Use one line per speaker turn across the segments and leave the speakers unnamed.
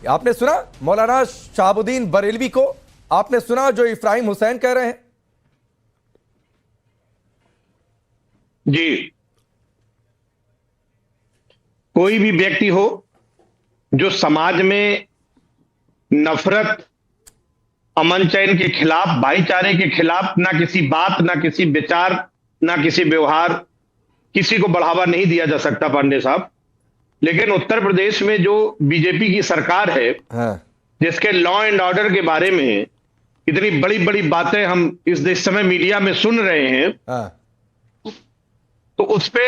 आपने सुना मौलाना शहाबुद्दीन बरेलवी को, आपने सुना जो इब्राहिम हुसैन कह रहे हैं।
जी, कोई भी व्यक्ति हो जो समाज में नफरत, अमन चैन के खिलाफ, भाईचारे के खिलाफ, ना किसी बात, ना किसी विचार, ना किसी व्यवहार, किसी को बढ़ावा नहीं दिया जा सकता पांडे साहब। लेकिन उत्तर प्रदेश में जो बीजेपी की सरकार है, जिसके लॉ एंड ऑर्डर के बारे में इतनी बड़ी बड़ी बातें हम इस समय मीडिया में सुन रहे हैं, तो उस पे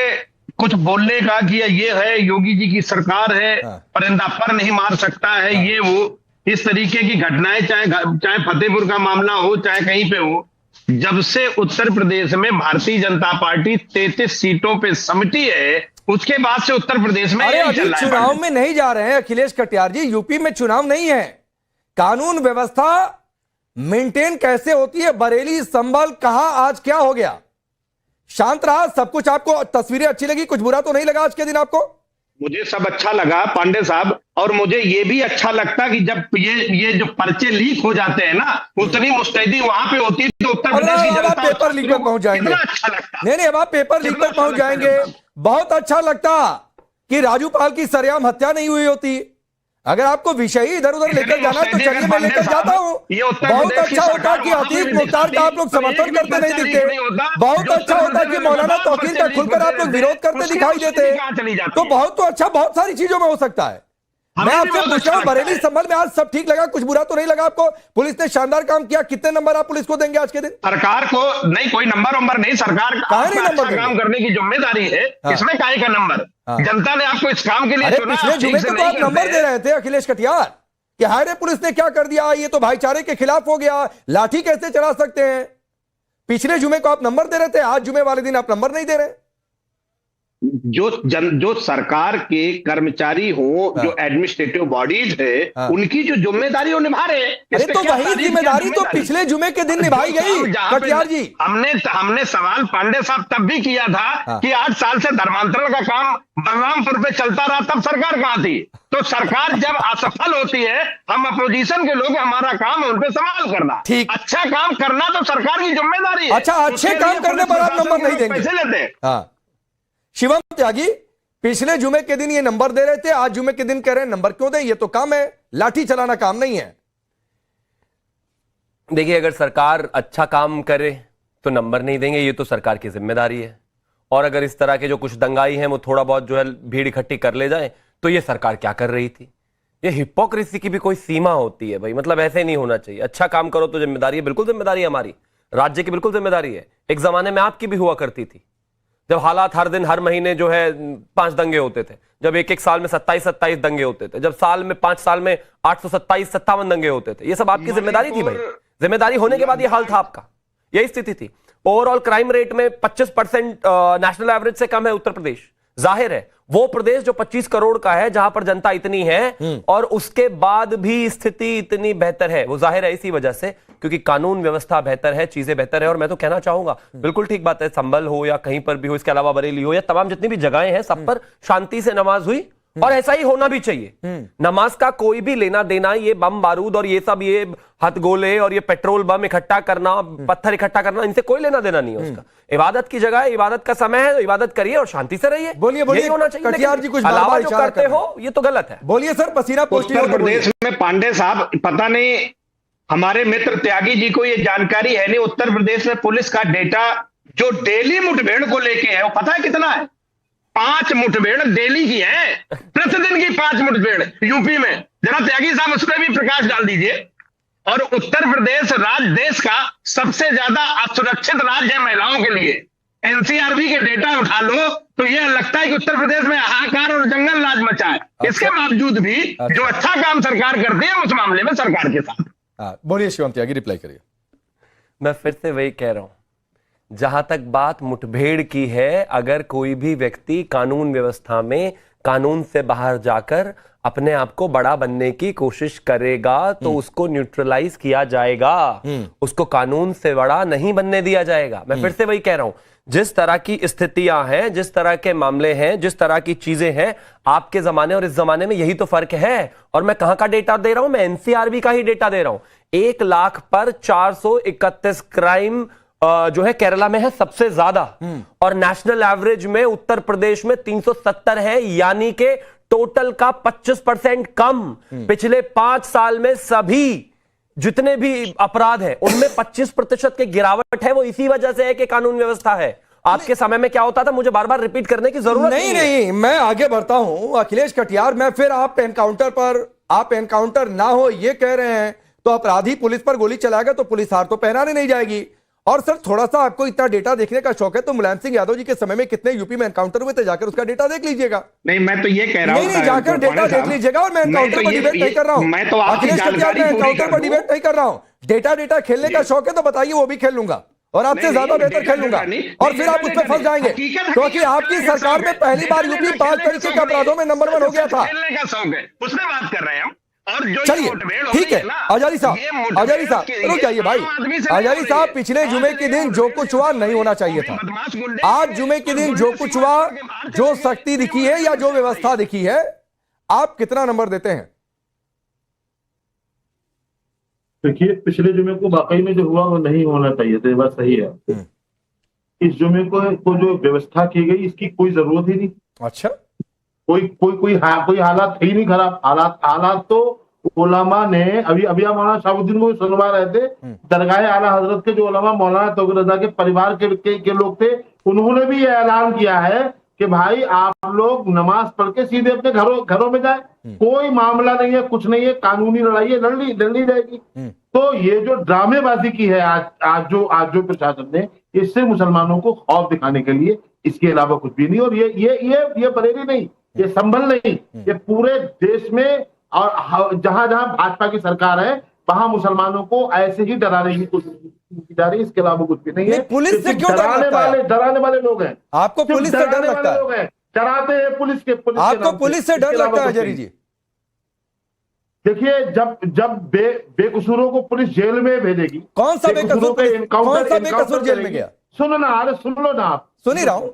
कुछ बोलने का कि ये है योगी जी की सरकार है, परिंदा पर नहीं मार सकता है, ये वो, इस तरीके की घटनाएं चाहे फतेहपुर का मामला हो, चाहे कहीं पे हो, जब से उत्तर प्रदेश में भारतीय जनता पार्टी 33 सीटों पे समिति है, उसके बाद से उत्तर प्रदेश में
चुनाव में नहीं जा रहे हैं अखिलेश कटियार जी। यूपी में चुनाव नहीं है, कानून व्यवस्था मेंटेन कैसे होती है? बरेली, संभल, कहां आज क्या हो गया? शांत रहा सब कुछ, आपको तस्वीरें अच्छी लगी, कुछ बुरा तो नहीं लगा आज के दिन आपको?
मुझे सब अच्छा लगा पांडे साहब, और मुझे ये भी अच्छा लगता कि जब ये जो पर्चे लीक हो जाते हैं ना, उतनी मुस्तैदी वहां पे होती है तो उत्तर प्रदेश की जनता
पेपर लीक पर पहुंच जाएंगे।
अच्छा लगता
नहीं, अब आप पेपर लीक पर पहुंच जाएंगे। बहुत अच्छा लगता कि राजू पाल की सरेआम हत्या नहीं हुई होती। अगर आपको विषय ही इधर उधर लेकर जाना है तो चलिए, मैं लेकर जाता हूँ। बहुत अच्छा होता कि अतीक मुख्तार का आप लोग समर्थन करते नहीं दिखते। बहुत अच्छा होता कि मौलाना तौकीर का खुलकर आप लोग विरोध करते दिखाई देते। तो बहुत तो अच्छा, बहुत सारी चीजों में हो सकता है। मैं आपसे पूछ रहा हूँ, बरेली संभल में आज सब ठीक लगा, कुछ बुरा तो नहीं लगा आपको? पुलिस ने शानदार काम किया, कितने नंबर आप पुलिस को देंगे आज के दिन?
सरकार को नहीं, कोई नंबर नहीं, सरकार का अच्छा काम करने की जिम्मेदारी है। इसमें काहे का नंबर? जनता ने आपको इस काम के लिए चुना।
पिछले जुमे को तो आप नंबर दे रहे थे अखिलेश कटियार कि हाय रे पुलिस ने क्या कर दिया, ये तो भाईचारे के खिलाफ हो गया, लाठी कैसे चला सकते हैं। पिछले जुमे को आप नंबर दे रहे थे, आज जुमे वाले दिन आप नंबर नहीं दे रहे।
जो सरकार के कर्मचारी हो, जो एडमिनिस्ट्रेटिव बॉडीज है, उनकी जो जिम्मेदारी वो निभा रहे हैं।
अरे तो वही जिम्मेदारी तो पिछले जुमे के दिन निभाई गई कटियार जी।
हमने सवाल पांडे साहब तब भी किया था कि 8 साल से धर्मांतरण का काम बलरामपुर पे चलता रहा, तब सरकार कहां थी? तो सरकार जब असफल होती है, हम अपोजिशन के लोग, हमारा काम है उन पे सवाल करना।
ठीक,
अच्छा काम करना तो सरकार की जिम्मेदारी है।
अच्छा, अच्छे काम करने पर आप नंबर नहीं देंगे,
पैसे लेते हैं।
शिवम त्यागी पिछले जुमे के दिन ये नंबर दे रहे थे, आज जुमे के दिन कह रहे हैं नंबर क्यों दें? ये तो काम है, लाठी चलाना काम नहीं है।
देखिए, अगर सरकार अच्छा काम करे तो नंबर नहीं देंगे, ये तो सरकार की जिम्मेदारी है। और अगर इस तरह के जो कुछ दंगाई हैं वो थोड़ा बहुत जो है भीड़ इकट्ठी कर ले जाए, तो ये सरकार क्या कर रही थी? ये हिपोक्रेसी की भी कोई सीमा होती है भाई, मतलब ऐसे नहीं होना चाहिए। अच्छा काम करो तो जिम्मेदारी है, बिल्कुल जिम्मेदारी है हमारी, राज्य की बिल्कुल जिम्मेदारी है। एक जमाने में आपकी भी हुआ करती थी, जब हालात हर दिन हर महीने जो है 5 दंगे होते थे, जब एक साल में 27 दंगे होते थे, जब साल में 5 साल में 827-57 दंगे होते थे, ये सब आपकी जिम्मेदारी थी भाई। जिम्मेदारी होने के बाद ये हाल था आपका, यही स्थिति थी। ओवरऑल क्राइम रेट में 25% नेशनल एवरेज से कम है उत्तर प्रदेश। जाहिर है वो प्रदेश जो 25 करोड़ का है, जहां पर जनता इतनी है और उसके बाद भी स्थिति इतनी बेहतर है, वो जाहिर है इसी वजह से क्योंकि कानून व्यवस्था बेहतर है, चीजें बेहतर है। और मैं तो कहना चाहूंगा, बिल्कुल ठीक बात है, संभल हो या कहीं पर भी हो, इसके अलावा बरेली हो या तमाम जितनी भी जगहें हैं, सब पर शांति से नमाज हुई और ऐसा ही होना भी चाहिए। नमाज का कोई भी लेना देना, ये बम बारूद और ये सब, ये हथगोले और ये पेट्रोल बम इकट्ठा करना, पत्थर इकट्ठा करना, इनसे कोई लेना देना नहीं है उसका। इबादत की जगह है, इबादत का समय है, तो इबादत करिए और शांति से रहिए।
बोलिए
होना चाहिए।
कटियार जी कुछ
अलावा जो करते हो ये तो गलत है।
बोलिए सर, पसीना
उत्तर प्रदेश में पांडे साहब, पता नहीं हमारे मित्र त्यागी जी को ये जानकारी है नहीं, उत्तर प्रदेश में पुलिस का डेटा जो डेली मुठभेड़ को लेके है, वो पता है कितना है? 5 मुठभेड़ डेली की है, प्रतिदिन की 5 मुठभेड़ यूपी में। जरा त्यागी साहब उस पर भी प्रकाश डाल दीजिए। और उत्तर प्रदेश राज्य देश का सबसे ज्यादा असुरक्षित राज्य है महिलाओं के लिए। एनसीआरबी के डेटा उठा लो तो यह लगता है कि उत्तर प्रदेश में हाहाकार और जंगल राज मचा है। इसके बावजूद भी जो अच्छा काम सरकार करती है, उस मामले में सरकार के साथ।
बोलिए शिवम त्यागी, रिप्लाई करिए।
मैं फिर से वही कह रहा हूं, जहां तक बात मुठभेड़ की है, अगर कोई भी व्यक्ति कानून व्यवस्था में कानून से बाहर जाकर अपने आप को बड़ा बनने की कोशिश करेगा तो उसको न्यूट्रलाइज किया जाएगा, उसको कानून से बड़ा नहीं बनने दिया जाएगा। मैं फिर से वही कह रहा हूं, जिस तरह की स्थितियां हैं, जिस तरह के मामले हैं, जिस तरह की चीजें हैं, आपके जमाने और इस जमाने में यही तो फर्क है। और मैं कहां का डेटा दे रहा हूं? मैं एनसीआरबी का ही डेटा दे रहा हूं। 1 लाख पर 431 क्राइम जो है केरला में है सबसे ज्यादा, और नेशनल एवरेज में उत्तर प्रदेश में 370 है, यानी कि टोटल का 25% कम। पिछले 5 साल में सभी जितने भी अपराध हैं उनमें 25% की गिरावट है। वो इसी वजह से है कि कानून व्यवस्था है। आपके समय में क्या होता था, मुझे बार बार रिपीट करने की जरूरत नहीं।
नहीं, मैं आगे बढ़ता हूं। अखिलेश कटियार, मैं फिर आप एनकाउंटर ना हो ये कह रहे हैं, तो अपराधी पुलिस पर गोली चलाएगा तो पुलिस हार तो पहनाने नहीं जाएगी। और सर, थोड़ा सा आपको इतना डेटा देखने का शौक है तो मुलायम सिंह यादव जी के समय में कितने यूपी में एनकाउंटर हुए थे, जाकर उसका डेटा देख लीजिएगा।
नहीं, मैं तो ये कह रहा हूं,
नहीं, जाकर डेटा देख लीजिएगा। और मैं एनकाउंटर पर डिबेट नहीं कर रहा हूं।
मैं तो
अखिलेश कटियार, मैं एनकाउंटर पर डिबेट नहीं कर रहा हूं। डेटा खेलने का शौक है तो बताइए, वो भी खेल लूंगा और आपसे ज्यादा बेहतर खेल लूंगा। और फिर आप उस पर फंस जाएंगे, क्योंकि आपकी सरकार में पहली बार यूपी 5 तरीके के अपराधों में नंबर 1 हो गया था।
खेलने का शौक है, उसमें बात कर रहे हैं। और जो
चलिए, ठीक है। आजादी साहब रुक जाइए भाई। आजादी साहब, पिछले जुमे के दिन जो कुछ हुआ नहीं होना चाहिए था। आज जुमे के दिन जो कुछ हुआ, जो सख्ती दिखी है या जो व्यवस्था दिखी है, आप कितना नंबर देते हैं?
देखिए, पिछले जुमे को वाकई में जो हुआ वो नहीं होना चाहिए था, ये बात सही है। इस जुमे को जो व्यवस्था की गई इसकी कोई जरूरत ही नहीं।
अच्छा,
कोई हालात थे ही नहीं खराब। हालात तो उलमा ने अभी मौलाना शाहबुद्दीन को सुनवा रहे थे। दरगाह आला हजरत के जो उलमा मौलाना तौकीर रजा के परिवार के लोग थे, उन्होंने भी ये ऐलान किया है कि भाई आप लोग नमाज पढ़ के सीधे अपने घरों में जाए, कोई मामला नहीं है, कुछ नहीं है, कानूनी लड़ाई है, लड़नी रहेगी। तो ये जो ड्रामेबाजी की है आज जो प्रशासन ने, इससे मुसलमानों को खौफ दिखाने के लिए, इसके अलावा कुछ भी नहीं। और ये बरेली नहीं, ये संभल नहीं, ये पूरे देश में और जहां भाजपा की सरकार है वहां मुसलमानों को ऐसे ही डराने की कोशिश की जा रही है। इसके अलावा कुछ भी नहीं है।
पुलिस से क्यों
डराने वाले लोग हैं।
आपको पुलिस से डर लगता है?
डराते हैं पुलिस के।
आपको पुलिस से डर लगता है जरी जी?
देखिए, जब बेकसूरों को पुलिस जेल में भेजेगी,
कौन सा बेकसूर जेल में गया?
सुनो ना, अरे सुन लो ना, आप
सुन ही रहा हूं।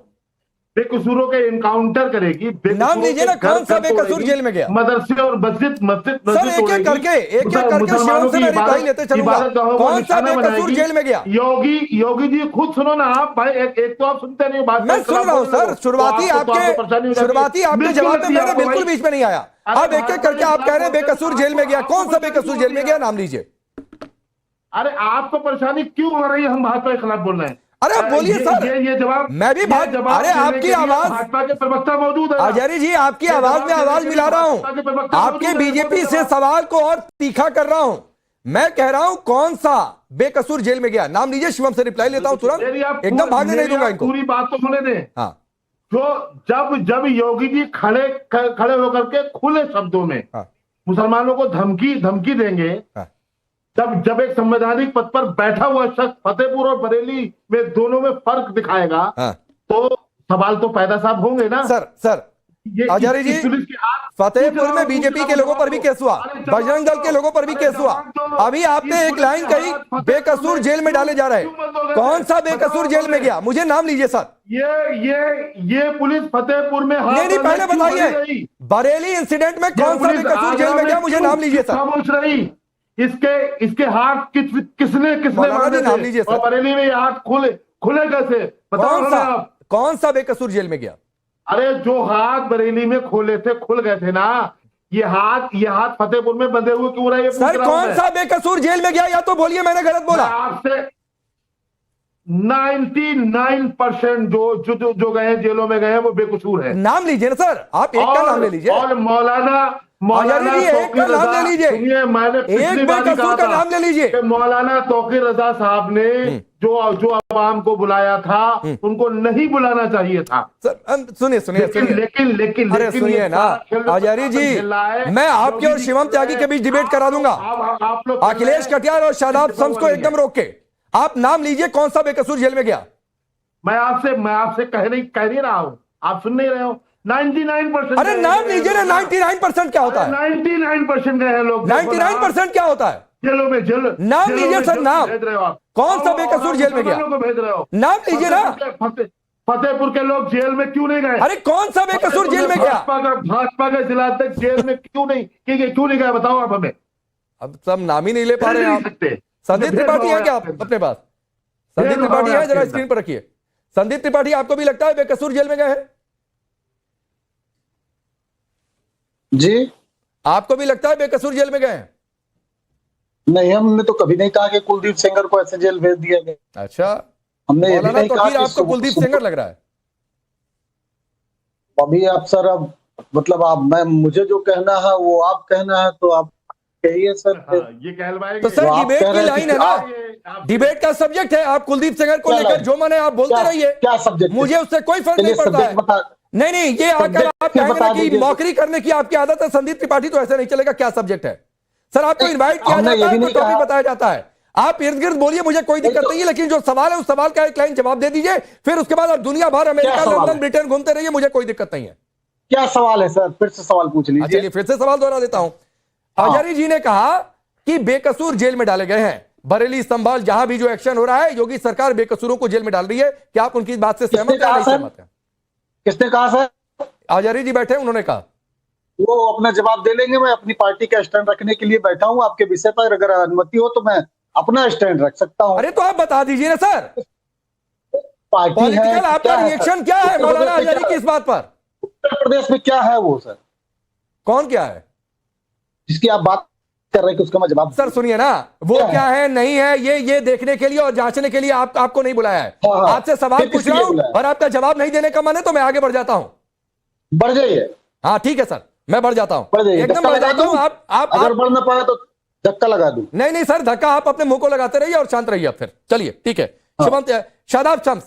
बेकसूरों के एनकाउंटर करेगी।
नाम लीजिए ना, कौन सा बेकसूर जेल में गया?
मदरसे और मस्जिद
सर, एक करके शिवम से मैं रिप्लाई लेते चलूंगा। कौन सा बेकसूर जेल में गया?
योगी जी खुद सुनो ना आप भाई। एक तो आप सुनते नहीं, बात
मैं सुन रहा हूं सर। शुरुआती आपके जवाब में मैंने बिल्कुल बीच में नहीं आया। अब एक करके आप कह रहे हैं बेकसूर जेल में गया। कौन सा बेकसूर जेल में गया, नाम लीजिए।
अरे आपको परेशानी क्यों हो रही है? हम भाजपा के खिलाफ बोल रहे हैं।
अरे बोलिए सर।
ये जवाब
मैं भी अरे आपकी आवाज,
भाजपा के प्रवक्ता मौजूद है।
आजारी जी, आपकी आवाज में आवाज मिला रहा हूं। आपके बीजेपी से सवाल को और तीखा कर रहा हूं। मैं कह रहा हूं कौन सा बेकसूर जेल में गया, नाम लीजिए। शिवम से रिप्लाई लेता हूं तुरंत, एकदम भागने नहीं दूंगा इनको।
पूरी बात तो सुने दें।
हाँ,
जो जब योगी जी खड़े होकर के खुले शब्दों में मुसलमानों को धमकी देंगे, जब एक संवैधानिक पद पर बैठा हुआ शख्स फतेहपुर और बरेली में दोनों में फर्क दिखाएगा, तो सवाल तो पैदा साहब होंगे ना।
सर आचार्य जी, फतेहपुर में बीजेपी के लोगों पर भी केस हुआ, बजरंग दल के लोगों पर भी केस हुआ। अभी आपने एक लाइन कही बेकसूर जेल में डाले जा रहे हैं। कौन सा बेकसूर जेल में गया, मुझे नाम लीजिए सर।
ये पुलिस फतेहपुर में
नहीं, पहले बताइए बरेली इंसिडेंट में कौन सा बेकसूर जेल में गया, मुझे नाम लीजिए सर।
इसके हाथ किसने
नाम लीजिए सर।
बरेली में ये हाथ खुले कैसे?
कौन सा बेकसूर जेल में गया?
अरे जो हाथ बरेली में खुल गए थे ना, ये हाथ फतेहपुर में बंधे हुए क्यों रहे?
सर, कौन सा बेकसूर जेल में गया, या तो बोलिए मैंने गलत बोला।
आपसे 99% जो गए हैं जेलों में गए हैं वो बेकसूर है।
नाम लीजिए ना सर, आप एक का नाम ले लीजिए।
और मौलाना
एक का नाम ले लीजिए।
सुनिए, मैंने
एक बेकसूर का नाम ले लीजिए।
मौलाना तौकीर रजा साहब ने जो आवाम को बुलाया था, उनको नहीं बुलाना चाहिए था।
सर सुनिए
लेकिन
अरे सुनिए ना आचार्य जी, मैं आपके और शिवम त्यागी के बीच डिबेट करा दूंगा। अखिलेश कटियार और शादाब शम्स को एकदम रोक के आप नाम लीजिए, कौन सा बेकसूर जेल में गया?
मैं आपसे कह नहीं रहा हूं, आप सुन नहीं रहे हो। 99%।
अरे नाम लीजिए ना। 99% क्या होता है?
99% गए हैं लोग।
99% क्या होता है?
जेलों में जेल
नाम
जेलों
लीजिए
में
सर,
जेल
नाम।
भेज रहे हो आप।
कौन सा
और
बेकसूर
आप
जेल में गया?
मुसलमानों को भेज रहे हो।
नाम लीजिए ना।
फतेहपुर के लोग जेल में क्यों नहीं गए?
अरे कौन सा बेकसूर जेल में गया?
भाजपा का जिलाध्यक्ष जेल में क्यों नहीं गया? बताओ आप हमें।
अब सब नाम ही नहीं ले पा रहे हैं आप। संदीप त्रिपाठी है क्या अपने पास? संदीप त्रिपाठी है, जरा स्क्रीन पर रखिए। संदीप त्रिपाठी, आपको भी लगता है बेकसूर जेल में गए हैं?
जी
आपको भी लगता है बेकसूर जेल में गए हैं?
नहीं, हमने तो कभी नहीं कहा कि कुलदीप सेंगर को ऐसे जेल भेज दिया गया।
अच्छा,
हमने ये भी
मौलाना
नहीं कहा
तौकीर
कि
आपको कुलदीप सेंगर लग रहा है?
अभी आप सर, अब मतलब आप मुझे जो कहना है वो आप कहना है, तो आप कहिए सर।
ये कहलवाएंगे
तो सर डिबेट की लाइन है ना, डिबेट का सब्जेक्ट है। आप कुलदीप सेंगर को लेकर जो माने आप बोलते रहिए,
क्या सब्जेक्ट?
मुझे उससे कोई फर्क नहीं पड़ता है। नहीं, ये आकर आप कहेंगे ना कि मौकरी करने की आपकी आदत है संदीप त्रिपाठी, तो ऐसे नहीं चलेगा। क्या सब्जेक्ट है सर? आपको इनवाइट किया जाता है तो टॉपिक बताया जाता है, आप इर्द गिर्द बोलिए, मुझे कोई दिक्कत नहीं है। लेकिन जो सवाल है उस सवाल का एक लाइन जवाब दे दीजिए, फिर उसके बाद आप दुनिया भर, अमेरिका, लंदन, ब्रिटेन घूमते रहिए, मुझे कोई दिक्कत नहीं है।
क्या सवाल है सर? फिर से सवाल पूछ लीजिए।
चलिए फिर से सवाल दोहरा देता हूं। आजारी जी ने कहा कि बेकसूर जेल में डाले गए हैं। बरेली, संभल, जहां भी जो एक्शन हो रहा है, योगी सरकार बेकसूरों को जेल में डाल रही है। क्या आप उनकी इस बात से सहमत या नहीं सहमत है?
किसने कहा सर?
आजारी जी बैठे, उन्होंने कहा।
वो अपना जवाब दे लेंगे। मैं अपनी पार्टी का स्टैंड रखने के लिए बैठा हूं। आपके विषय पर अगर अनुमति हो तो मैं अपना स्टैंड रख सकता हूं।
अरे तो आप बता दीजिए ना सर,
पार्टी
पॉलिटिकल आपका रिएक्शन क्या है मौलाना आजारी की इस बात पर?
उत्तर प्रदेश में क्या है वो सर?
कौन क्या है
जिसकी आप बात कर रहे हैं कि उसका मैं जवाब
सर? सुनिए ना, वो क्या है नहीं है, ये देखने के लिए और जांचने के लिए आपको नहीं बुलाया है।
हाँ।
आपसे सवाल पूछ रहा हूं और आपका जवाब नहीं देने का मन है तो मैं आगे बढ़ जाता हूं।
बढ़ जाइए।
हाँ ठीक है सर, मैं बढ़ जाता हूं,
बढ़ जाइए।
एकदम बढ़ जाता हूं। आप
अगर बढ़ ना पाए तो धक्का लगा दूं।
नहीं सर, धक्का आप अपने मुंह को लगाते रहिए और शांत रहिए। फिर चलिए ठीक है। शिवम, शादाब शम्स,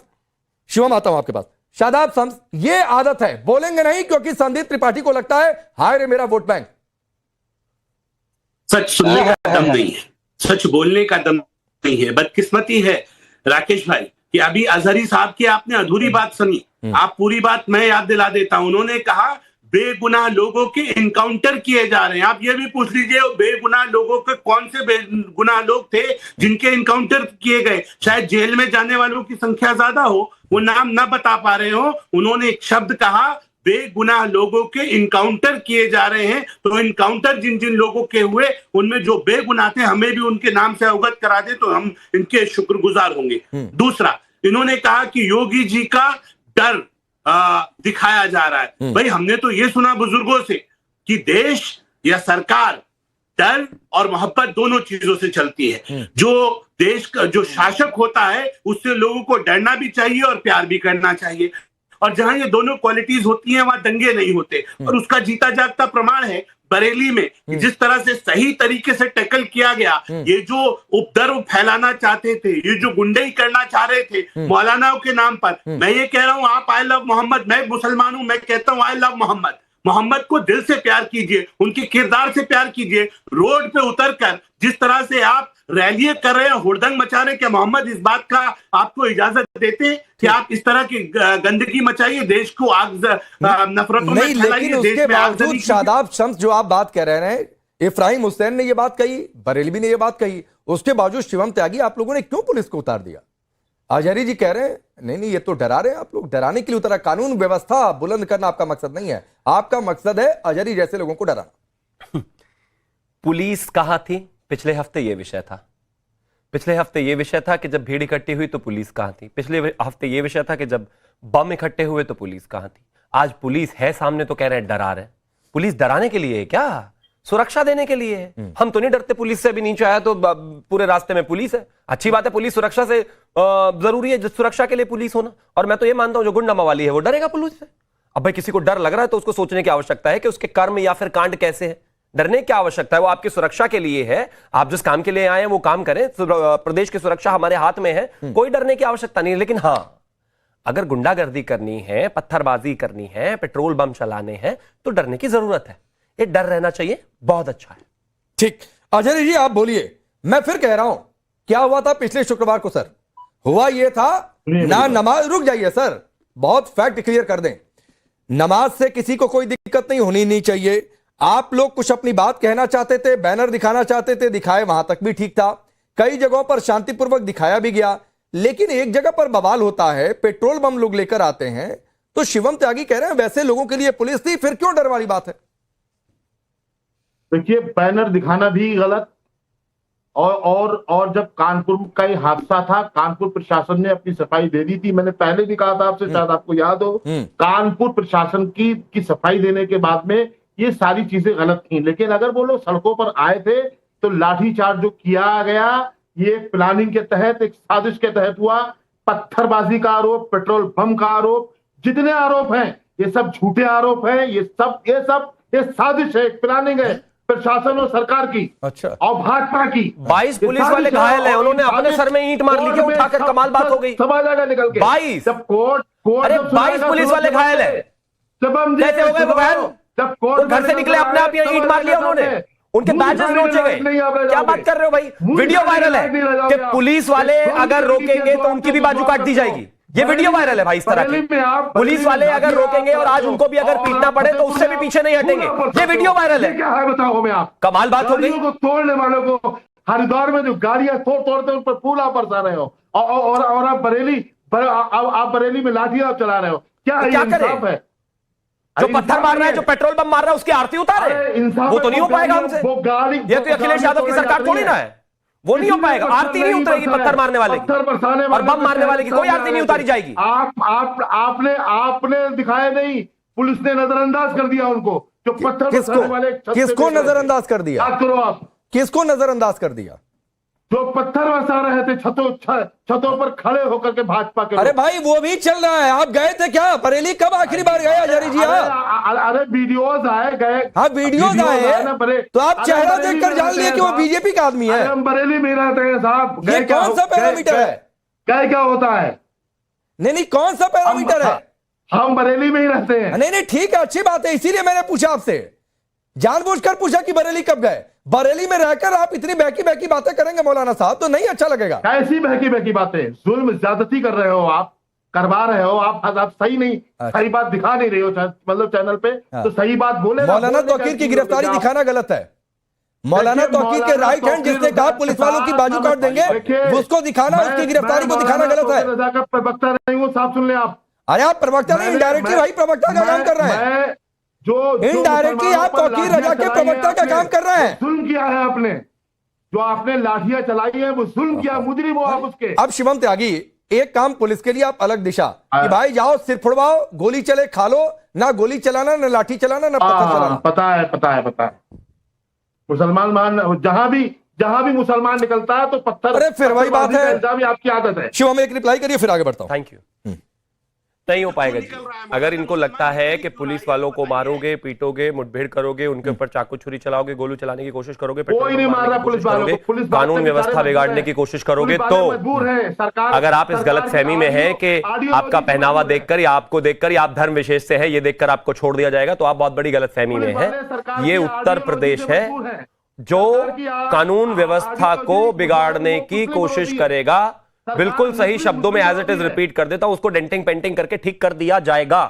शिवम आता हूं आपके पास। शादाब शम्स, ये आदत है, बोलेंगे नहीं क्योंकि संदीप त्रिपाठी को लगता है हाय रे मेरा वोट बैंक।
सच सुनने का दम नहीं है, सच बोलने का दम नहीं है। बदकिस्मती है राकेश भाई कि अभी अजहरी साहब की आपने अधूरी बात सुनी। आप पूरी बात मैं याद दिला देता हूं। उन्होंने कहा बेगुनाह लोगों के इनकाउंटर किए जा रहे हैं। आप ये भी पूछ लीजिए बेगुनाह लोगों के कौन से बेगुनाह लोग थे जिनके इनकाउंटर किए गए। शायद जेल में जाने वालों की संख्या ज्यादा हो, वो नाम ना बता पा रहे हो। उन्होंने एक शब्द कहा बेगुनाह लोगों के इनकाउंटर किए जा रहे हैं। तो इनकाउंटर जिन जिन लोगों के हुए उनमें जो बेगुनाह थे, हमें भी उनके नाम से अवगत करा दे तो हम इनके शुक्रगुजार होंगे। दूसरा, इन्होंने कहा कि योगी जी का डर दिखाया जा रहा है। भाई हमने तो ये सुना बुजुर्गों से कि देश या सरकार डर और मोहब्बत दोनों चीजों से चलती है। जो देश का जो शासक होता है उससे लोगों को डरना भी चाहिए और प्यार भी करना चाहिए। और जहां ये दोनों क्वालिटीज होती हैं वहां दंगे नहीं होते। और उसका जीता जागता प्रमाण है बरेली में जिस तरह से सही तरीके से टैकल किया गया। ये जो उपद्रव फैलाना चाहते थे, ये जो गुंडई करना चाह रहे थे मौलानाओं के नाम पर, मैं ये कह रहा हूं आप आई लव मोहम्मद, मैं मुसलमान हूं, मैं कहता हूं आई लव मोहम्मद। मोहम्मद को दिल से प्यार कीजिए, उनके किरदार से प्यार कीजिए। रोड पे उतरकर जिस तरह से आप रैलियां कर रहे हैं, हुड़दंग मचा रहे हैं, क्या मोहम्मद इस बात का आपको इजाजत देते हैं कि आप इस तरह की गंदगी मचाइए, देश को आग नफरतों में फैलाइए?
लेकिन उसके बावजूद शादाब शम्स जो आप बात कह रहे हैं, इफ्राहिम हुसैन ने ये बात कही, बरेलवी ने ये बात कही, उसके बावजूद शिवम त्यागी आप लोगों ने क्यों पुलिस को उतार दिया? आजारी जी कह रहे हैं नहीं ये तो डरा रहे हैं आप लोग, डराने के लिए उतरा। कानून व्यवस्था बुलंद करना आपका मकसद नहीं है, आपका मकसद है आजारी जैसे लोगों को डराना।
पुलिस कहां थी? पिछले हफ्ते यह विषय था। पिछले हफ्ते यह विषय था कि जब भीड़ इकट्ठी हुई तो पुलिस कहां थी। पिछले हफ्ते यह विषय था कि जब बम इकट्ठे हुए तो पुलिस कहां थी। आज पुलिस है सामने तो कह रहे हैं डरा रहे हैं। पुलिस डराने के लिए है क्या? सुरक्षा देने के लिए है। हम तो नहीं डरते पुलिस से, अभी नीचे आया तो पूरे रास्ते में पुलिस है। अच्छी बात है, पुलिस सुरक्षा से जरूरी है, सुरक्षा के लिए पुलिस होना। और मैं तो ये मानता हूं जो गुंडा मवाली है वो डरेगा पुलिस से। अब भाई किसी को डर लग रहा है तो उसको सोचने की आवश्यकता है कि उसके कर्म या फिर कांड कैसे है। डरने की आवश्यकता है, वो आपकी सुरक्षा के लिए है। आप जिस काम के लिए आए हैं वो काम करें। प्रदेश की सुरक्षा हमारे हाथ में है, कोई डरने की आवश्यकता नहीं। लेकिन हाँ, अगर गुंडागर्दी करनी है, पत्थरबाजी करनी है, पेट्रोल बम चलाने हैं तो डरने की जरूरत है। ये डर रहना चाहिए, बहुत अच्छा है।
ठीक, अजय जी आप बोलिए। मैं फिर कह रहा हूं क्या हुआ था पिछले शुक्रवार को सर? हुआ ये था ना नमाज, रुक जाइए सर, बहुत फैक्ट क्लियर कर दें। नमाज से किसी को कोई दिक्कत नहीं होनी नहीं चाहिए। आप लोग कुछ अपनी बात कहना चाहते थे, बैनर दिखाना चाहते थे, दिखाए, वहां तक भी ठीक था। कई जगहों पर शांतिपूर्वक दिखाया भी गया, लेकिन एक जगह पर बवाल होता है, पेट्रोल बम लोग लेकर आते हैं। तो शिवम त्यागी कह रहे हैं वैसे लोगों के लिए पुलिस थी, फिर क्यों डर वाली बात है?
देखिए, बैनर दिखाना भी गलत, और जब कानपुर का ये हादसा था, कानपुर प्रशासन ने अपनी सफाई दे दी थी। मैंने पहले भी कहा था आपसे, शायद आपको याद हो, कानपुर प्रशासन की सफाई देने के बाद में ये सारी चीजें गलत थी। लेकिन अगर वो लोग सड़कों पर आए थे तो लाठीचार्ज जो किया गया, ये प्लानिंग के तहत, एक साजिश के तहत हुआ। पत्थरबाजी का आरोप, पेट्रोल बम का आरोप, जितने आरोप हैं ये सब झूठे आरोप हैं। ये साजिश है, एक प्लानिंग है प्रशासन और सरकार की,
अच्छा,
और भाजपा की।
22 पुलिस वाले घायल हैं, उन्होंने अपने सर में ईंट मार ली, क्या उठाकर कमाल बात हो गई।
समझ आएगा निकल के
22,
जब कोर्ट
अरे 22 पुलिस वाले घायल है, कैसे हो गए वो घायल?
जब
वो घर से निकले अपने आप ईंट मार लिया उन्होंने, उनके बैजेस नोचे गए। क्या बात कर रहे हो भाई? वीडियो वायरल है कि पुलिस वाले अगर रोकेंगे तो उनकी भी बाजू काट दी जाएगी। ये वीडियो वायरल है भाई इस तरह की। पुलिस वाले अगर रोकेंगे और आज उनको भी अगर पीटना पड़े तो उससे भी पीछे नहीं हटेंगे। ये वीडियो वायरल है।
क्या है बताओ हमें आप?
कमाल बात हो गई।
को तोड़ने वालों को हरिद्वार में जो गाड़ियां तोड़ते उन पर फूल आप बरसा रहे हो, और आप बरेली में लाठियां चला रहे हो। क्या इंसाफ है?
जो पत्थर मार रहा है, जो पेट्रोल बम मार रहा है, उसकी आरती उतारे, वो तो नहीं हो पाएगा हमसे। ये तो अखिलेश यादव की सरकार थोड़ी ना है, वो नहीं हो पाएगा। आरती नहीं उतरेगी पत्थर मारने वाले की और बम मारने वाले की, कोई आरती नहीं उतारी जाएगी।
आपने दिखाया नहीं, पुलिस ने नजरअंदाज कर दिया उनको। जो पत्थर बरसाने वाले,
किसको नजरअंदाज कर दिया?
आप
किसको नजरअंदाज कर दिया?
जो पत्थर बरसा रहे थे छतों पर खड़े होकर के भाजपा के।
अरे भाई वो भी चल रहा है। आप गए थे क्या बरेली? कब आखिरी बार गए हजारी जी?
अरे वीडियोज आए, गए।
हाँ वीडियोज आए, तो आप चेहरा देखकर जान लिए कि वो बीजेपी का आदमी है।
हम बरेली में रहते हैं साहब।
ये कौन सा पैरामीटर है?
क्या होता है?
नहीं, कौन सा पैरामीटर है?
हम बरेली में ही रहते हैं।
नहीं, ठीक है, अच्छी बात है, इसीलिए मैंने पूछा आपसे, जानबूझकर पूछा कि बरेली कब गए। बरेली में रहकर आप इतनी बहकी बातें करेंगे मौलाना साहब, तो नहीं अच्छा लगेगा।
कैसी बहकी बातें? जुल्म ज्यादती कर रहे हो आप, करवा रहे हो आप सही नहीं, सही बात दिखा नहीं रहे हो, मतलब चैनल पे। तो सही बात बोले।
मौलाना तौकीर की गिरफ्तारी दिखाना गलत है। मौलाना तौकीर के राइट हैंड जिसने कहा पुलिस वालों की बाजू काट देंगे, उसको दिखाना, उसकी गिरफ्तारी को दिखाना गलत है।
प्रवक्ता नहीं हूँ, साफ सुन ले आप।
अरे आप प्रवक्ता नहीं, इनडायरेक्टली भाई प्रवक्ता का काम कर रहे हैं।
जो
इनडायरेक्टली आप तौकीर रजा के प्रवक्ता का काम कर रहे हैं।
जुल्म किया है आपने, जो आपने लाठियां चलाई है वो जुल्म किया, मुजरिम हो आप उसके।
अब शिवम त्यागी, एक काम पुलिस के लिए आप अलग दिशा कि भाई जाओ सिर फुड़वाओ, गोली चले खा लो, ना गोली चलाना, ना लाठी चलाना, ना पत्थर चलाना।
पता है। मुसलमान जहां भी मुसलमान निकलता है तो पत्थर।
अरे फिर वही बात है,
भी आपकी आदत है।
शिवम एक रिप्लाई करिए फिर आगे बढ़ता हूं।
Thank you. नहीं हो पाएगा जी। अगर इनको लगता है कि पुलिस वालों को मारोगे, पीटोगे, मुठभेड़ करोगे, उनके ऊपर चाकू छुरी चलाओगे, गोली चलाने की कोशिश करोगे,
कोई नहीं मार रहा पुलिस वालों को, पुलिस
कानून व्यवस्था बिगाड़ने की कोशिश करोगे, तो अगर आप इस गलत फहमी में हैं कि आपका पहनावा देखकर या आपको देखकर या आप धर्म विशेष से है ये देखकर आपको छोड़ दिया जाएगा, तो आप बहुत बड़ी गलत फहमी में हैं। ये उत्तर प्रदेश है जो कानून व्यवस्था को बिगाड़ने की कोशिश करेगा। बिल्कुल सही शब्दों में एज इट इज रिपीट कर देता हूं, उसको डेंटिंग पेंटिंग करके ठीक कर दिया जाएगा।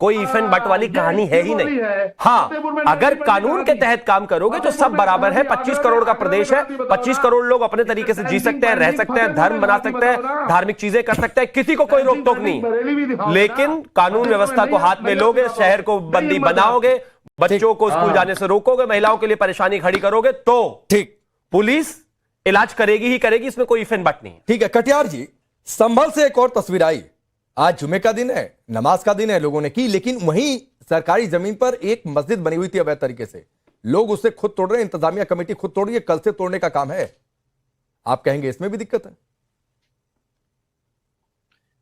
कोई इफ एंड बट वाली कहानी है ही नहीं। हाँ, अगर कानून के तहत काम करोगे तो सब बराबर है। 25 करोड़ का प्रदेश है, 25 करोड़ लोग अपने तरीके से जी सकते हैं, रह सकते हैं, धर्म बना सकते हैं, धार्मिक चीजें कर सकते हैं, किसी को कोई रोक टोक नहीं। लेकिन कानून व्यवस्था को हाथ में लोगे, शहर को बंदी बनाओगे, बच्चों को स्कूल जाने से रोकोगे, महिलाओं के लिए परेशानी खड़ी करोगे, तो ठीक पुलिस इलाज करेगी ही करेगी, इसमें कोई इफ एंड बट नहीं।
ठीक है कटियार जी, संभल से एक और तस्वीर आई। आज जुमे का दिन है, नमाज का दिन है, लोगों ने की, लेकिन वहीं सरकारी जमीन पर एक मस्जिद बनी हुई थी अवैध तरीके से, लोग उससे खुद तोड़ रहे हैं, इंतजामिया कमेटी खुद तोड़ रही है, कल से तोड़ने का काम है। आप कहेंगे इसमें भी दिक्कत है?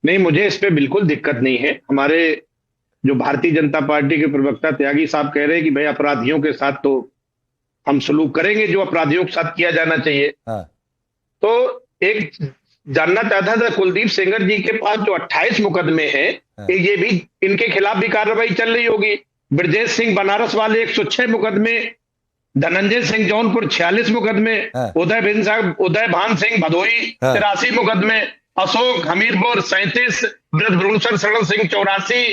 नहीं, मुझे इस पे बिल्कुल दिक्कत नहीं है। हमारे जो भारतीय जनता पार्टी के प्रवक्ता त्यागी साहब कह रहे हैं कि भाई अपराधियों के साथ तो हम सलूक करेंगे जो अपराधियों के साथ किया जाना चाहिए।
हाँ।
तो एक जानना चाहता था, कुलदीप सेंगर जी के पास जो 28 मुकदमे हैं, ये भी इनके खिलाफ भी कार्रवाई चल रही होगी। ब्रजेश सिंह बनारस वाले 106 मुकदमे, धनंजय सिंह जौनपुर 46 मुकदमे, उदय भान सिंह भदोई 83 मुकदमे, अशोक हमीरपुर 37, ब्रजभूषण शरण सिंह 84,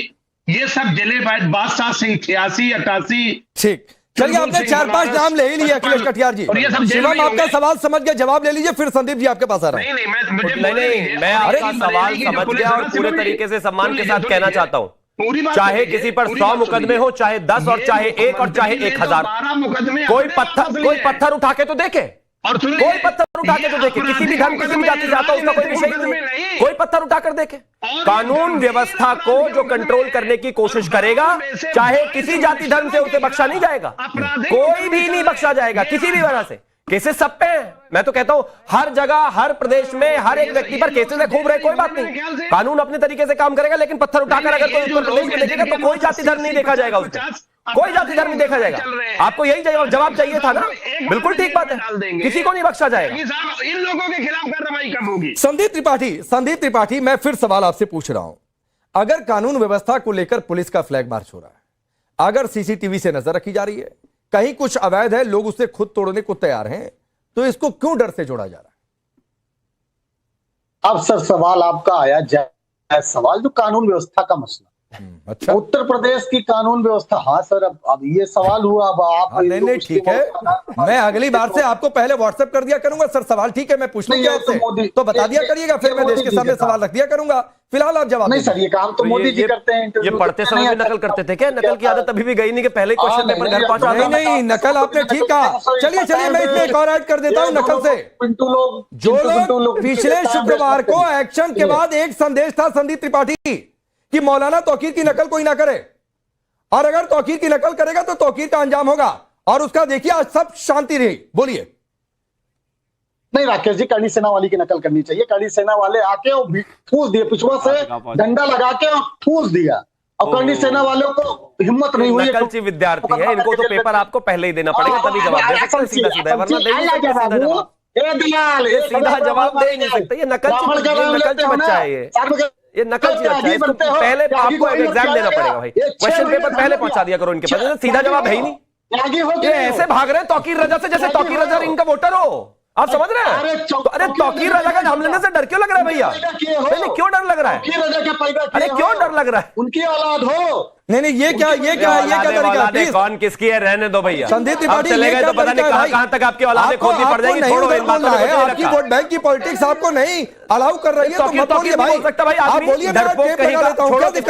ये सब जिले बादशाह सिंह 86, 88।
ठीक, चलिए आपने 4-5 नाम ले ही लिए अखिलेश कटियार जी।
और ये सब जेल
शिवम
में
आपका
होंगे।
सवाल समझ गया, जवाब ले लीजिए, फिर संदीप जी आपके पास आ रहा हूं।
नहीं मैं मुझे
नहीं, मैं आपका सवाल समझ गया और पूरे तरीके से सम्मान के साथ कहना चाहता हूँ, चाहे किसी पर 100 मुकदमे हो, चाहे 10 और चाहे 1 और चाहे 1000,
12 मुकदमे
कोई पत्थर उठा के तो देखे,
और
कोई पत्थर उठा के तो देखे, किसी भी धर्म किसी भी जाति से आता उसका कोई विषय ही नहीं, कोई पत्थर उठाकर देखे। कानून व्यवस्था को जो कंट्रोल करने की कोशिश करेगा, चाहे किसी जाति धर्म से उसे बख्शा नहीं जाएगा, कोई भी नहीं बख्शा जाएगा किसी भी वजह से। केसेस सब पे हैं, मैं तो कहता हूं हर जगह हर प्रदेश में हर एक व्यक्ति पर केसेस है, खूब रहे, कोई बात नहीं, कानून अपने तरीके से काम करेगा, लेकिन पत्थर उठाकर अगर कोई उत्तर प्रदेश में देखेगा तो कोई जाति धर्म नहीं देखा जाएगा उसमें, कोई जाति धर्म नहीं देखा जाएगा। आपको यही जवाब चाहिए था ना, बिल्कुल ठीक बात है, किसी को नहीं बख्शा जाएगा।
इन लोगों के खिलाफ कार्रवाई कब होगी?
संदीप त्रिपाठी, मैं फिर सवाल आपसे पूछ रहा हूं, अगर कानून व्यवस्था को लेकर पुलिस का फ्लैग मार्च हो रहा है, अगर सीसीटीवी से नजर रखी जा रही है, कहीं कुछ अवैध है, लोग उसे खुद तोड़ने को तैयार हैं, तो इसको क्यों डर से जोड़ा जा रहा है?
अब सर सवाल आपका आया जायज सवाल, जो कानून व्यवस्था का मसला,
अच्छा,
उत्तर प्रदेश की कानून व्यवस्था। हाँ सर, अब ये सवाल हुआ, अब आप
नहीं ठीक है, मैं अगली बार से आपको पहले व्हाट्सएप कर दिया करूंगा सर, सवाल ठीक है, मैं पूछ लूंगा आपसे, तो बता दिया करिएगा, फिर मैं देश के सामने सवाल रख दिया करूंगा। फिलहाल आप जवाब
नहीं सर, ये काम तो मोदी जी करते हैं।
ये पढ़ते समय भी नकल करते थे क्या? नकल की आदत अभी भी गई नहीं कि पहले क्वेश्चन पेपर घर पहुंचा?
नहीं, नकल आपने ठीक कहा। चलिए मैं इसमें एक और ऐड कर देता हूं नकल से। जो लोग पिछले शुक्रवार को एक्शन के बाद एक संदेश था संदीप त्रिपाठी कि मौलाना तौकीर की नकल कोई ना करे, और अगर तौकीर की नकल करेगा तो तौकीर का अंजाम होगा, और उसका देखिए आज सब शांति रही। बोलिए।
नहीं राकेश जी, करणी सेना वाली की नकल करनी चाहिए। करणी सेना वाले आके और ठूस दिए, पिछुआ से डंडा लगा के और ठूस दिया, और करणी सेना वालों को हिम्मत नहीं हुई।
नकलची विद्यार्थी है, इनको तो पेपर आपको पहले ही देना पड़ेगा, तभी जवाब दे सकते हैं सीधा, वरना दे नहीं सकते सीधा जवाब। सीधा जवाब दे नहीं सकते, ये नकलची बच्चा है, ये नकलची बच्चा है, इसको पहले आपको एग्जाम देना पड़ेगा भाई, क्वेश्चन पेपर पहले पहुंचा दिया करो इनके पास, सीधा जवाब है ही नहीं। ये ऐसे भाग रहे हैं तौकीर रजा से जैसे तौकीर रजा इनका वोटर हो, आप समझ रहे हैं? अरे तौकीर रजा का नाम लेने से डर क्यों लग रहा है भैया? नहीं क्यों डर लग रहा है? अरे क्यों डर लग रहा है?
उनकी औलाद हो।
नहीं ये क्या तरीका?
कौन किसकी है, रहने दो भैया।
संदीप त्रिपाठी
चले गए तो पता नहीं कहां तक आपकी औलादें खोदनी पड़ जाएगी। छोड़ो इन बातों को,
आपकी वोट बैंक की पॉलिटिक्स आपको नहीं अलाउ कर रही है, तो मत बोलिए भाई। आप बोलिए,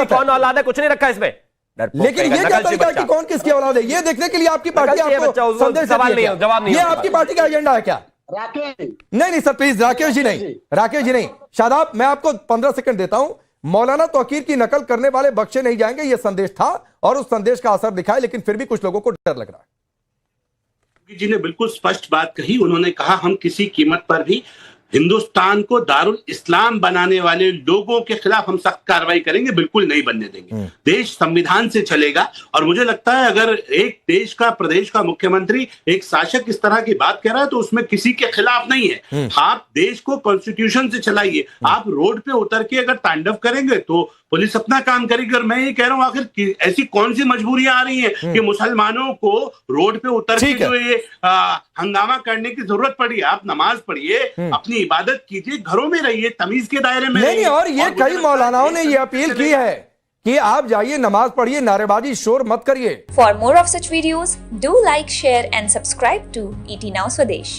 कौन औलाद है, कुछ नहीं रखा इसमें।
लेकिन ये क्या तरीका कि कौन किसकी औलाद है, ये देखने के लिए आपकी पार्टी आपको संदेश
सवाल नहीं, जवाब नहीं,
ये आपकी पार्टी का एजेंडा है क्या? नहीं सर प्लीज, राकेश जी नहीं, शादाब, मैं आपको 15 सेकंड देता हूं। मौलाना तौकीर की नकल करने वाले बख्शे नहीं जाएंगे, यह संदेश था और उस संदेश का असर दिखा है, लेकिन फिर भी कुछ लोगों को डर लग रहा है।
जी ने बिल्कुल स्पष्ट बात कही, उन्होंने कहा हम किसी कीमत पर भी हिंदुस्तान को दारुल इस्लाम बनाने वाले लोगों के खिलाफ हम सख्त कार्रवाई करेंगे, बिल्कुल नहीं बनने देंगे। देश संविधान से चलेगा, और मुझे लगता है अगर एक देश का प्रदेश का मुख्यमंत्री एक शासक इस तरह की बात कह रहा है तो उसमें किसी के खिलाफ नहीं है। आप देश को कॉन्स्टिट्यूशन से चलाइए, आप रोड पे उतर के अगर तांडव करेंगे तो पुलिस अपना काम करेगी। और मैं ये कह रहा हूं, आखिर ऐसी कौन सी मजबूरियां आ रही हैं कि मुसलमानों को रोड पे उतर के जो ये हंगामा करने की जरूरत पड़ी? आप नमाज पढ़िए, अपनी इबादत कीजिए, घरों में रहिए, तमीज के दायरे में
नहीं, और ये कई मौलानाओं ने ये अपील की है कि आप जाइए, नमाज पढ़िए, नारेबाजी शोर मत करिए।
For more of such videos, do like, share and subscribe to ET Now Swadesh.